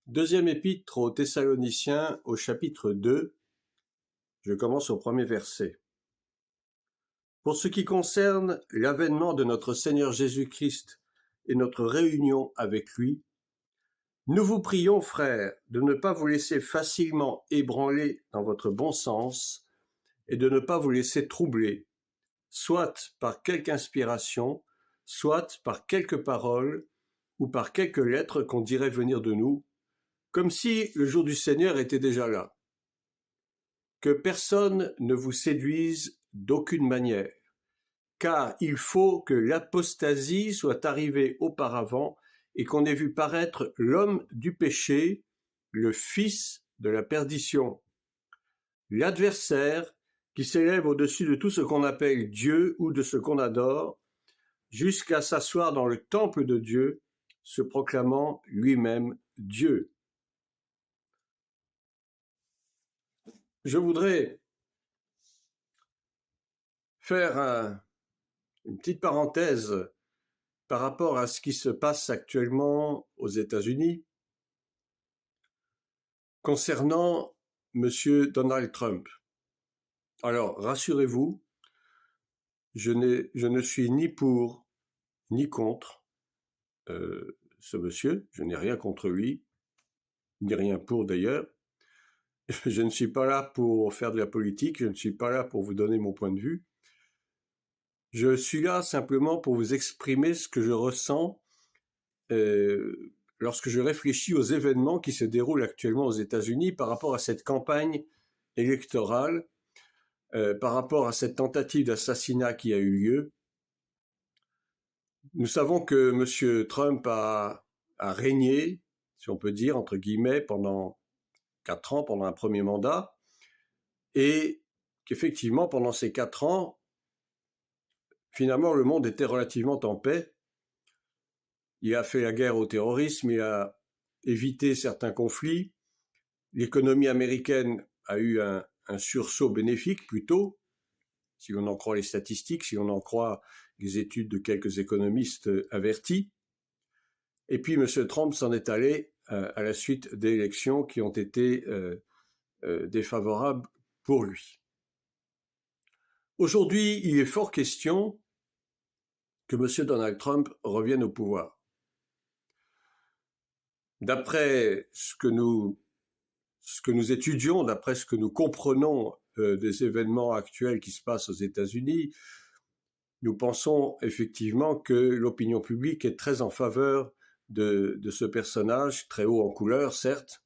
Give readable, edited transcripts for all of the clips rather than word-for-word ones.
Deuxième épître aux Thessaloniciens au chapitre 2, je commence au premier verset. Pour ce qui concerne l'avènement de notre Seigneur Jésus-Christ et notre réunion avec lui, nous vous prions, frères, de ne pas vous laisser facilement ébranler dans votre bon sens et de ne pas vous laisser troubler, soit par quelque inspiration, soit par quelques paroles ou par quelques lettres qu'on dirait venir de nous, comme si le jour du Seigneur était déjà là. Que personne ne vous séduise d'aucune manière, car il faut que l'apostasie soit arrivée auparavant et qu'on ait vu paraître l'homme du péché, le fils de la perdition, l'adversaire qui s'élève au-dessus de tout ce qu'on appelle Dieu ou de ce qu'on adore, jusqu'à s'asseoir dans le temple de Dieu, se proclamant lui-même Dieu. Je voudrais faire une petite parenthèse par rapport à ce qui se passe actuellement aux États-Unis concernant M. Donald Trump. Alors, rassurez-vous, je ne suis ni pour ni contre ce monsieur, je n'ai rien contre lui, ni rien pour d'ailleurs. Je ne suis pas là pour faire de la politique, je ne suis pas là pour vous donner mon point de vue. Je suis là simplement pour vous exprimer ce que je ressens lorsque je réfléchis aux événements qui se déroulent actuellement aux États-Unis par rapport à cette campagne électorale, par rapport à cette tentative d'assassinat qui a eu lieu. Nous savons que M. Trump a régné, si on peut dire, entre guillemets, pendant 4 ans, pendant un premier mandat, et qu'effectivement, pendant ces 4 ans, finalement, le monde était relativement en paix. Il a fait la guerre au terrorisme, il a évité certains conflits. L'économie américaine a eu un sursaut bénéfique plutôt, si l'on en croit les statistiques, si l'on en croit les études de quelques économistes avertis. Et puis M. Trump s'en est allé à la suite d'élections qui ont été défavorables pour lui. Aujourd'hui, il est fort question que M. Donald Trump revienne au pouvoir. D'après ce que nous étudions, d'après ce que nous comprenons des événements actuels qui se passent aux États-Unis, nous pensons effectivement que l'opinion publique est très en faveur de ce personnage, très haut en couleur, certes,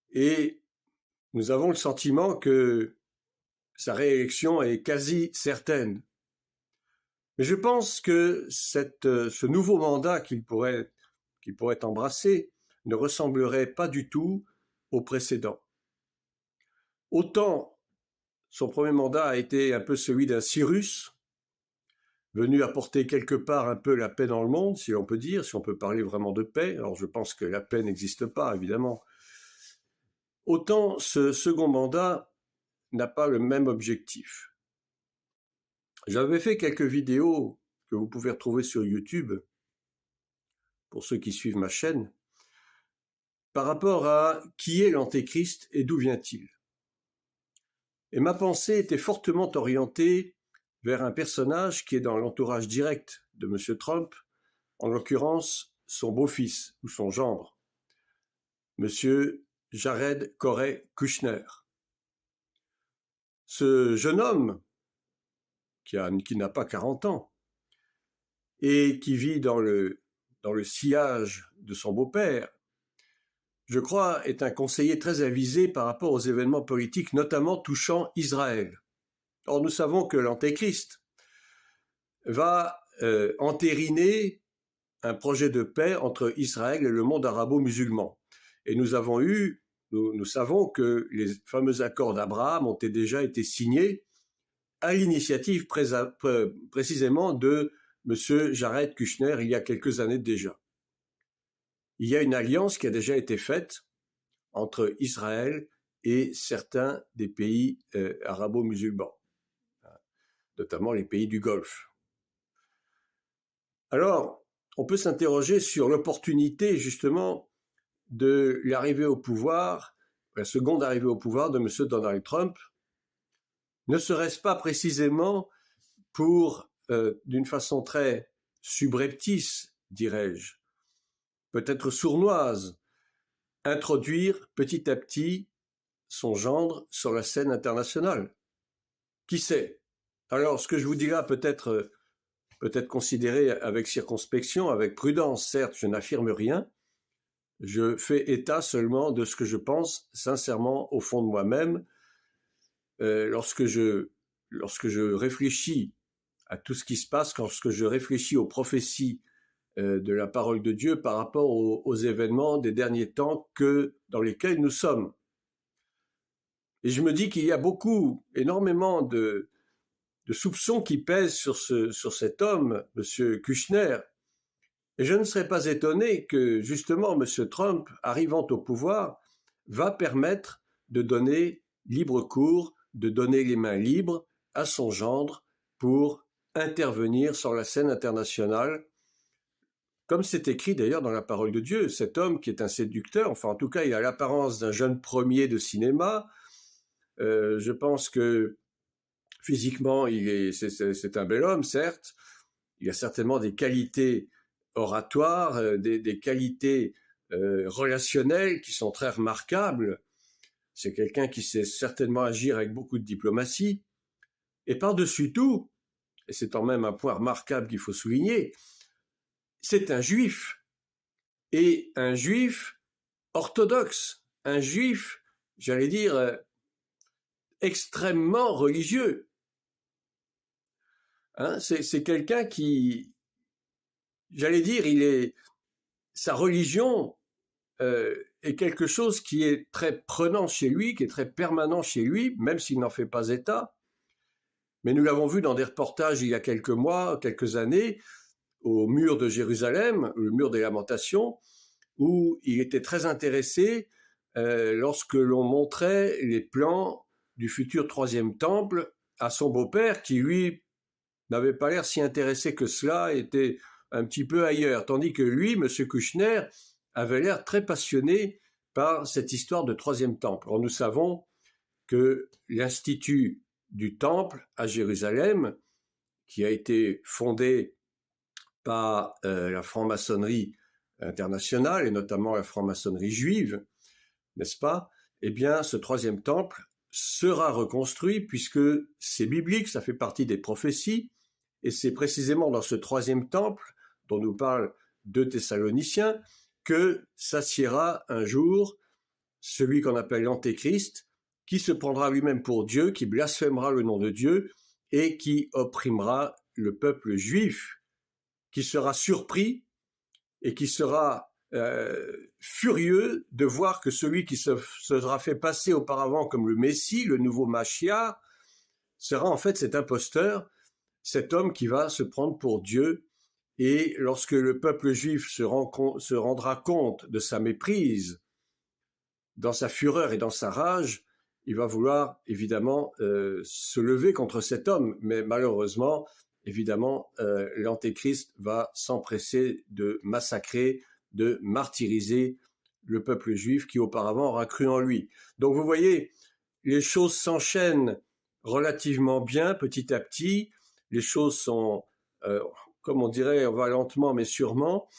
et nous avons le sentiment que sa réélection est quasi certaine. Mais je pense que ce nouveau mandat qu'il pourrait embrasser ne ressemblerait pas du tout au précédent. Autant son premier mandat a été un peu celui d'un Cyrus, venu apporter quelque part un peu la paix dans le monde, si on peut dire, si on peut parler vraiment de paix. Alors je pense que la paix n'existe pas, évidemment. Autant ce second mandat n'a pas le même objectif. J'avais fait quelques vidéos que vous pouvez retrouver sur YouTube, pour ceux qui suivent ma chaîne, par rapport à qui est l'Antéchrist et d'où vient-il. Et ma pensée était fortement orientée vers un personnage qui est dans l'entourage direct de M. Trump, en l'occurrence son beau-fils ou son gendre, M. Jared Corey Kushner. Ce jeune homme, qui n'a pas 40 ans, et qui vit dans le sillage de son beau-père, je crois, est un conseiller très avisé par rapport aux événements politiques, notamment touchant Israël. Or, nous savons que l'Antéchrist va entériner un projet de paix entre Israël et le monde arabo-musulman. Et nous savons que les fameux accords d'Abraham ont déjà été signés à l'initiative précisément de M. Jared Kushner il y a quelques années déjà. Il y a une alliance qui a déjà été faite entre Israël et certains des pays arabo-musulmans, notamment les pays du Golfe. Alors, on peut s'interroger sur l'opportunité, justement, de l'arrivée au pouvoir, la seconde arrivée au pouvoir de M. Donald Trump, ne serait-ce pas précisément pour, d'une façon très subreptice, dirais-je, peut-être sournoise, introduire petit à petit son gendre sur la scène internationale. Qui sait? Alors, ce que je vous dis là peut-être considéré avec circonspection, avec prudence. Certes, je n'affirme rien, je fais état seulement de ce que je pense sincèrement au fond de moi-même. Lorsque je réfléchis à tout ce qui se passe, lorsque je réfléchis aux prophéties de la parole de Dieu par rapport aux événements des derniers temps dans lesquels nous sommes. Et je me dis qu'il y a énormément de soupçons qui pèsent sur cet homme, M. Kushner. Et je ne serais pas étonné que, justement, M. Trump, arrivant au pouvoir, va permettre de donner libre cours, de donner les mains libres à son gendre pour intervenir sur la scène internationale. Comme c'est écrit d'ailleurs dans la parole de Dieu, cet homme qui est un séducteur, enfin en tout cas il a l'apparence d'un jeune premier de cinéma, je pense que physiquement c'est un bel homme, certes, il a certainement des qualités oratoires, des qualités relationnelles qui sont très remarquables. C'est quelqu'un qui sait certainement agir avec beaucoup de diplomatie. Et par-dessus tout, et c'est quand même un point remarquable qu'il faut souligner, c'est un juif. Et un juif orthodoxe, un juif, j'allais dire, extrêmement religieux. Hein, c'est quelqu'un qui, j'allais dire, sa religion est quelque chose qui est très prenant chez lui, qui est très permanent chez lui, même s'il n'en fait pas état. Mais nous l'avons vu dans des reportages il y a quelques mois, quelques années, au mur de Jérusalem, le mur des Lamentations, où il était très intéressé lorsque l'on montrait les plans du futur troisième temple à son beau-père, qui lui n'avait pas l'air si intéressé que cela, était un petit peu ailleurs, tandis que lui, M. Kushner, avait l'air très passionné par cette histoire de troisième temple. Or, nous savons que l'Institut du Temple à Jérusalem, qui a été fondé par la franc-maçonnerie internationale, et notamment la franc-maçonnerie juive, n'est-ce pas? Eh bien, ce troisième temple sera reconstruit puisque c'est biblique, ça fait partie des prophéties, et c'est précisément dans ce troisième temple, dont nous parle 2 Thessaloniciens, que s'assiera un jour celui qu'on appelle l'Antéchrist, qui se prendra lui-même pour Dieu, qui blasphémera le nom de Dieu et qui opprimera le peuple juif, qui sera surpris et qui sera furieux de voir que celui qui se sera fait passer auparavant comme le Messie, le nouveau Mashiach, sera en fait cet imposteur, cet homme qui va se prendre pour Dieu. Et lorsque le peuple juif se rendra compte de sa méprise, dans sa fureur et dans sa rage, il va vouloir évidemment se lever contre cet homme. Mais malheureusement, évidemment, l'Antéchrist va s'empresser de massacrer, de martyriser le peuple juif qui auparavant aura cru en lui. Donc vous voyez, les choses s'enchaînent relativement bien petit à petit. Les choses sont, comme on dirait, on va lentement mais sûrement.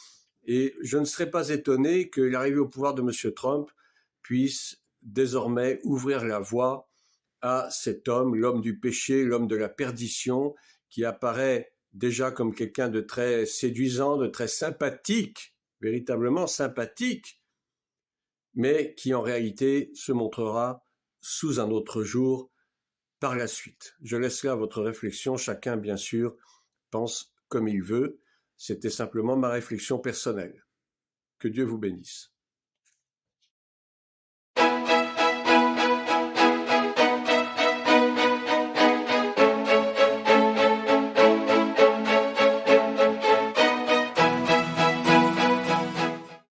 Et je ne serais pas étonné que l'arrivée au pouvoir de M. Trump puisse désormais ouvrir la voie à cet homme, l'homme du péché, l'homme de la perdition, qui apparaît déjà comme quelqu'un de très séduisant, de très sympathique, véritablement sympathique, mais qui en réalité se montrera sous un autre jour par la suite. Je laisse là votre réflexion, chacun bien sûr pense comme il veut, c'était simplement ma réflexion personnelle. Que Dieu vous bénisse.